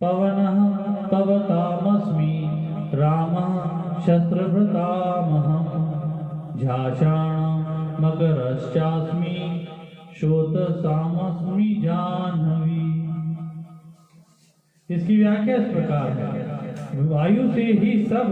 पवनः पवतामस्मि रामः शस्त्रभृतामहम् झाषाणं मकरश्चास्मि श्रोतसामस्मि जाह्नवी। इसकी व्याख्या इस प्रकार है। वायु से ही सब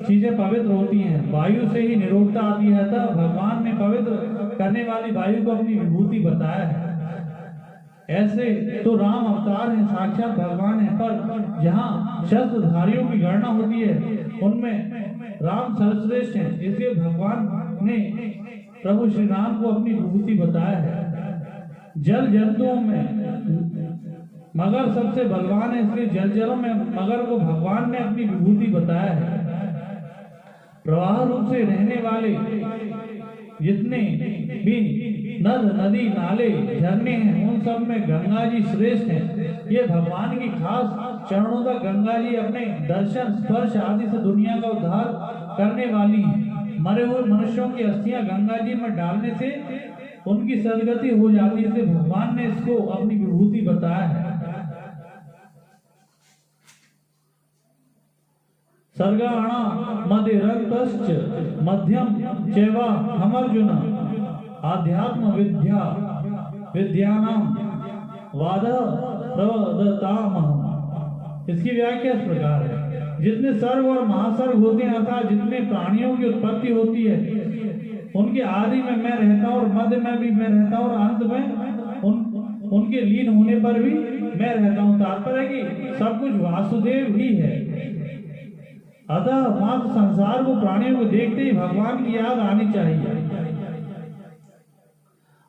चीजें पवित्र होती हैं, वायु से ही निरोगता आती है, तब भगवान ने पवित्र करने वाली वायु को अपनी विभूति बताया है। ऐसे तो राम अवतार हैं, साक्षात भगवान है, पर जहाँ शस्त्रधारियों की गणना होती है उनमें राम सर्वश्रेष्ठ हैं, इसलिए भगवान ने प्रभु श्री राम को अपनी विभूति बताया है। जल जंतुओं में मगर सबसे बलवान है, इसलिए जल जलों में मगर को भगवान ने अपनी विभूति बताया है। प्रवाह रूप से रहने वाले जितने भी नद नदी नाले झरने हैं उन सब में गंगा जी श्रेष्ठ हैं। ये भगवान की खास चरणों तक गंगा जी अपने दर्शन स्पर्श आदि से दुनिया का उद्धार करने वाली हैं। मरे हुए मनुष्यों की अस्थियां गंगा जी में डालने से उनकी सदगति हो जाती है, इसलिए भगवान ने इसको अपनी विभूति बताया है। सर्गाणा मदिरंतश्च मध्यम चैवा हमर्जुन आध्यात्म विद्या विद्यानां वादः प्रवदतामहम्। इसकी व्याख्या इस प्रकार है। जितने सर्ग और महासर्ग होते हैं अर्थात जितने प्राणियों की उत्पत्ति होती है उनके आदि में मैं रहता हूँ और मध्य में भी मैं रहता हूँ और अंत में उनके लीन होने पर भी मैं रहता हूँ। तात्पर्य कि सब कुछ वासुदेव ही है। अतः मात्र संसार को प्राणियों को देखते ही भगवान की याद आनी चाहिए।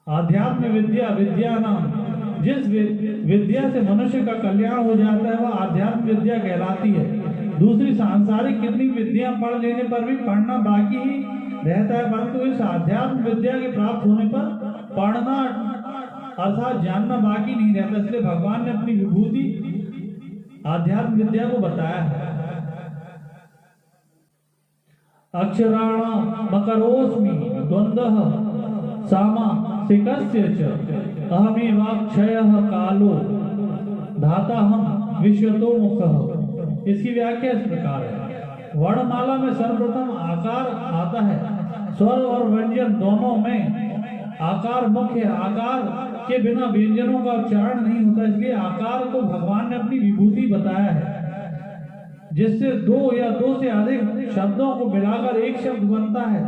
आध्यात्म विद्या विद्यानाम, जिस विद्या से मनुष्य का कल्याण हो जाता है वह आध्यात्म विद्या कहलाती है। दूसरी सांसारिक कितनी विद्या पढ़ लेने पर भी पढ़ना बाकी ही रहता है, परंतु इस आध्यात्म विद्या के प्राप्त होने पर पढ़ना अर्थात जानना बाकी नहीं रहता। इसलिए भगवान ने अपनी विभूति आध्यात्म विद्या को बताया है। अक्षराणा मकरोस्मि द्वंद्वः सामासिकस्य च अहमेवाक्षयः कालो धाताहं विश्वतोमुखः। इसकी व्याख्या इस प्रकार है। वर्णमाला में सर्वप्रथम आकार आता है। स्वर और व्यंजन दोनों में आकार मुख्य है। आकार के बिना व्यंजनों का उच्चारण नहीं होता, इसलिए आकार को भगवान ने अपनी विभूति बताया है। जिससे दो या दो से अधिक शब्दों को मिलाकर एक शब्द बनता है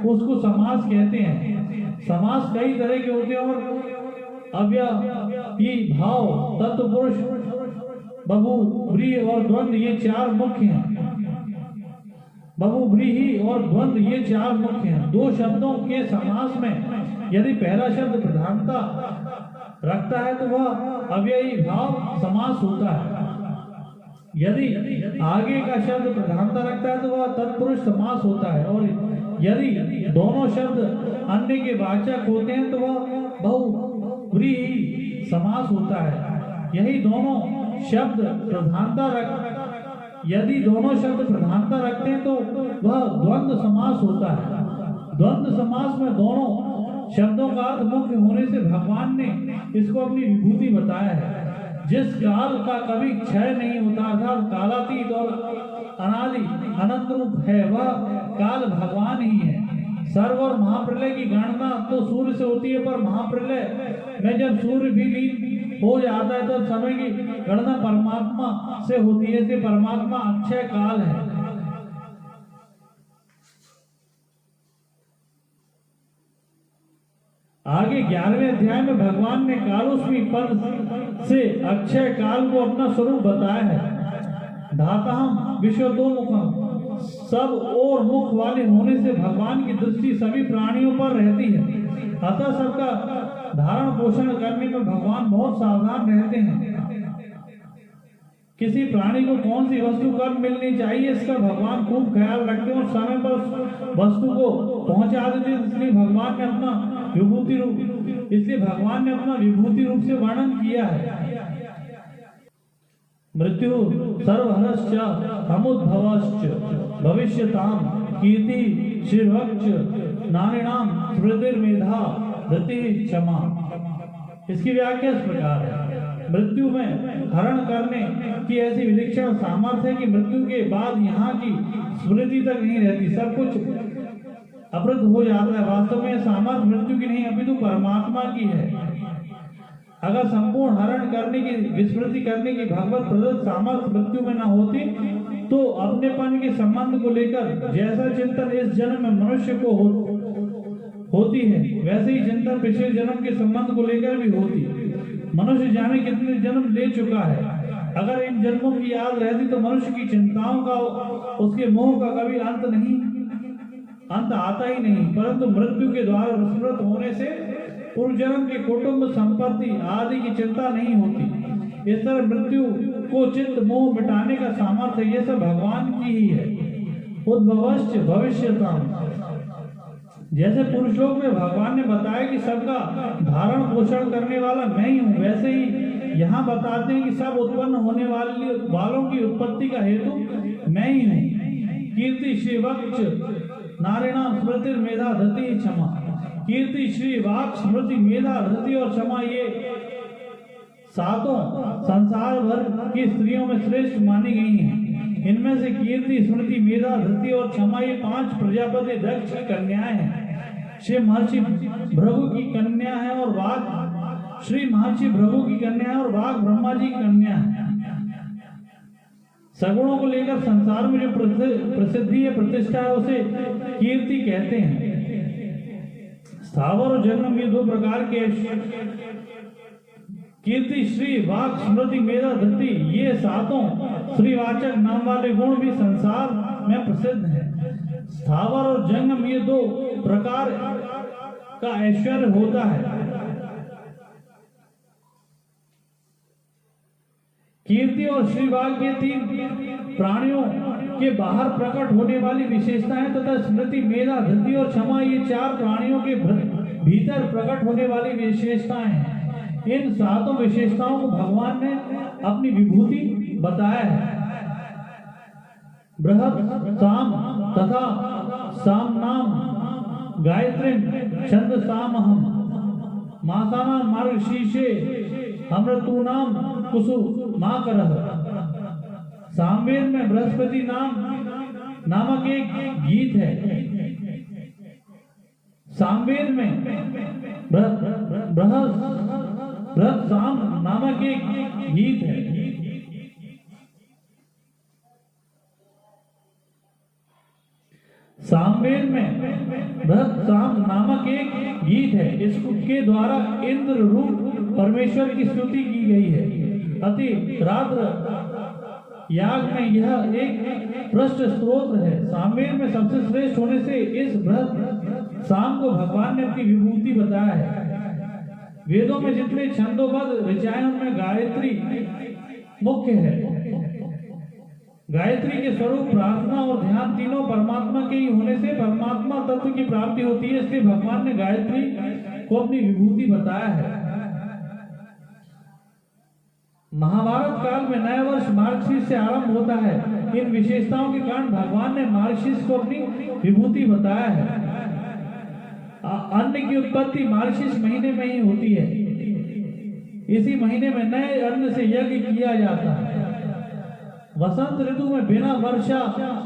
उसको समास कहते हैं। समास कई तरह के होते हैं और अव्ययी भाव तत्पुरुष बहुव्रीहि और द्वंद्व ये चार मुख्य हैं। बहुव्रीहि और द्वंद्व ये चार मुख्य हैं। दो शब्दों के समास में यदि पहला शब्द प्रधानता रखता है तो वह अव्ययी भाव समास होता है। यदि आगे का शब्द प्रधानता रखता है तो वह तत्पुरुष समास होता है, और यदि दोनों शब्द अन्य के वाचक होते हैं तो वह बहुव्रीहि समास होता है। यही दोनों शब्द यदि दोनों शब्द प्रधानता रखते हैं तो वह द्वंद्व समास होता है। द्वंद्व समास में दोनों शब्दों का अर्थ मुख्य होने से भगवान ने इसको अपनी विभूति बताया है। जिस काल का कभी क्षय नहीं होता अर्थात कालातीत और अनादि अनंत रूप है वह काल भगवान ही है। सर्व और महाप्रलय की गणना तो सूर्य से होती है, पर महाप्रलय में जब सूर्य भी लीन हो जाता है तो समय की गणना परमात्मा से होती है। इसलिए परमात्मा अक्षय काल है। आगे 11वें अध्याय में भगवान ने कालोस्मी पद से अक्षय काल को अपना स्वरूप बताया है। धाताहं विश्वतोमुखम्, सब और मुख वाले होने से भगवान की दृष्टि सभी प्राणियों पर रहती है। अतः सबका धारण पोषण करने में भगवान बहुत सावधान रहते हैं। किसी प्राणी को कौन सी वस्तु कब मिलनी चाहिए इसका भगवान खूब ख्याल रखते हैं और समय पर वस्तु को पहुंचा देते हैं। इसलिए भगवान ने अपना विभूति रूप से वर्णन किया है। मृत्यु सर्वहरश्च समुद्भवश्च भविष्यताम कीर्ति श्रीभक्ष नारीणाम स्मृतिर्मेधा धृति क्षमा। इसकी व्याख्या इस प्रकार है। मृत्यु में हरण करने की ऐसी विलक्षण सामर्थ्य है कि मृत्यु के बाद यहाँ की स्मृति तक नहीं रहती, सब कुछ अमृत हो जाता है। वास्तव में सामर्थ्य मृत्यु की नहीं अपितु परमात्मा की है। अगर संपूर्ण हरण करने की, विस्मृति करने की भगवत प्रदत्त सामर्थ्य मृत्यु में न होती तो अपनेपन के संबंध को लेकर जैसा चिंतन इस जन्म में मनुष्य को होती है, वैसे ही चिंतन पिछले जन्म के संबंध को लेकर भी होती। मनुष्य जाने कितने जन्म ले चुका है। अगर इन जन्मों की याद रहती तो मनुष्य की चिंताओं का, उसके मोह का कभी अंत आता ही नहीं। परंतु मृत्यु के द्वारा विस्मृत होने से पूर्व जन्म की कुटुंब संपत्ति आदि की चिंता नहीं होती। इस तरह मृत्यु को चित्त मोह मिटाने का सामर्थ्य ये सब भगवान की ही है। उद्भवश्च भविष्यताम्, जैसे पुरुषलोक में भगवान ने बताया कि सबका धारण पोषण करने वाला मैं ही हूँ, वैसे ही यहाँ बताते हैं कि सब उत्पन्न होने वालों की उत्पत्ति का हेतु मैं ही हूँ। कीर्ति श्री वक्ष नारायण स्मृति मेधा धति क्षमा। कीर्ति श्री वाक स्मृति मेधा धति और क्षमा ये सातों संसार भर की स्त्रियों में श्रेष्ठ मानी गई हैं। इनमें से कीर्ति स्मृति मेधा धृति और क्षमा ये 5 प्रजापति दक्ष की कन्याएं हैं। श्री महर्षि भृगु की कन्या है और वाक श्री महर्षि भृगु की कन्या है और वाक ब्रह्मा जी की कन्या है। सगुणों को लेकर संसार में जो प्रसिद्धि है, प्रतिष्ठा है, उसे कीर्ति कहते हैं। स्थावर और जंगम ये 2 प्रकार के कीर्ति श्री वाक स्मृति मेधा धृति ये सातों श्रीवाचक नाम वाले गुण भी संसार में प्रसिद्ध है। स्थावर और जंगम ये 2 प्रकार का ऐश्वर्य होता है। कीर्ति और श्रीवाक ये 3 प्राणियों के बाहर प्रकट होने वाली विशेषताएं तथा स्मृति मेधा धृति और क्षमा ये 4 प्राणियों के भीतर प्रकट होने वाली विशेषताएं हैं। इन सातों विशेषताओं को भगवान ने अपनी विभूति बताया है। बृहत् साम तथा साम नाम गायत्री छंद सामहम मासाना मार्ग शीशे अमृतूनाम कुसु माँ करह। सामवेद में बृहस्पति नामक एक गीत है। सामवेद में बृहत् साम नामक एक गीत है। सामवेद में बृहत् साम नामक एक गीत है। इसके द्वारा इंद्र रूप परमेश्वर की स्तुति की गई है। अति रात्र याग में यह एक पृष्ठ स्त्रोत है। सामवेद में सबसे श्रेष्ठ होने से इस बृहत् साम को भगवान ने अपनी विभूति बताया है। वेदों में जितने छंदोबद्ध ऋचाएं उनमें गायत्री मुख्य है। गायत्री के स्वरूप प्रार्थना और ध्यान तीनों परमात्मा के ही होने से परमात्मा तत्व की प्राप्ति होती है। इसलिए भगवान ने गायत्री को अपनी विभूति बताया है। महाभारत काल में नया वर्ष मार्गशीर्ष से आरंभ होता है। इन विशेषताओं के कारण भगवान ने मार्गशीर्ष को अपनी विभूति बताया है। अन्न की उत्पत्ति मार्गशीर्ष महीने में ही होती है। इसी महीने में नए अन्न से यज्ञ किया जाता है। वसंत ऋतु में बिना वर्षा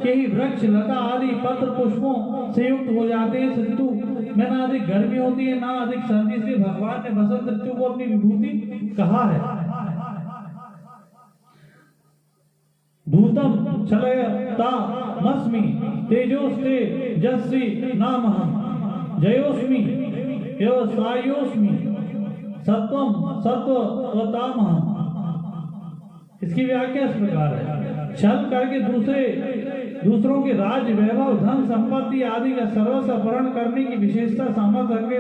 के ही वृक्ष लता आदि पत्र पुष्पों से युक्त हो जाते हैं। इस ऋतु में ना अधिक गर्मी होती है ना अधिक सर्दी, से भगवान ने वसंत ऋतु को अपनी विभूति कहा है। धूतम छलयतामस्मि तेजोस्ते जस्वी नामहम् जयोस्मि व्यवसायोस्मि सत्वम सत्ववतामहम्। इसकी व्याख्या इस प्रकार है। छल करके दूसरों के राज्य वैभव धन संपत्ति आदि का सर्वस्व अपहरण करने की विशेषता सामर्थ्य रखने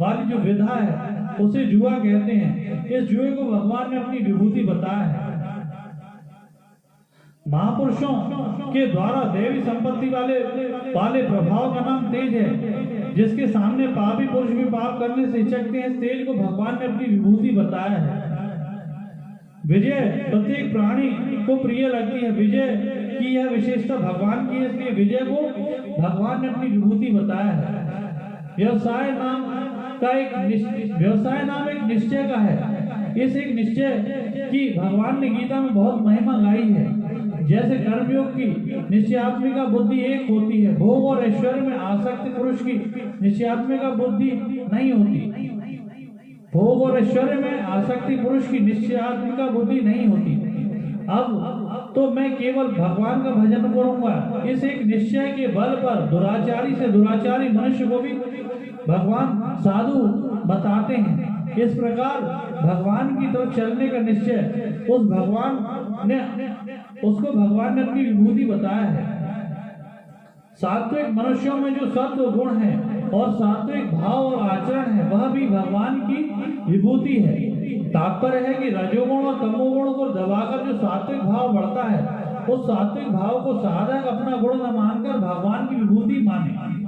वाली जो विधा है उसे जुआ कहते हैं। इस जुए को भगवान ने अपनी विभूति बताया है। महापुरुषों के द्वारा देवी संपत्ति वाले प्रभाव का नाम तेज है। जिसके सामने पापी पुरुष भी पाप करने से हिचकते हैं। तेज को भगवान ने अपनी विभूति बताया है। विजय प्रत्येक प्राणी को प्रिय लगती है। विजय की यह विशेषता भगवान की है, इसलिए विजय को भगवान ने अपनी विभूति बताया है। व्यवसाय नाम एक निश्चय का है। इस एक निश्चय की भगवान ने गीता में बहुत महिमा गाई है। जैसे कर्मयोग की निश्चयात्मिका बुद्धि एक होती है, भोग और ऐश्वर्य में आसक्ति पुरुष की निश्चयात्मिका बुद्धि नहीं होती। भोग और ऐश्वर्य में आसक्ति पुरुष की निश्चयात्मिका बुद्धि नहीं होती। अब तो मैं केवल भगवान का भजन करूंगा, इस एक निश्चय के बल पर दुराचारी से दुराचारी मनुष्य को भी भगवान साधु बताते हैं। इस प्रकार भगवान की तरफ चलने का निश्चय उसको भगवान ने अपनी विभूति बताया है। सात्विक मनुष्यों में जो सत्व गुण है और सात्विक भाव और आचरण है, वह भी भगवान की विभूति है। तात्पर्य है कि रजोगुण और तमोगुण को दबाकर जो सात्विक भाव बढ़ता है, उस सात्विक भाव को साधक अपना गुण न मानकर भगवान की विभूति माने।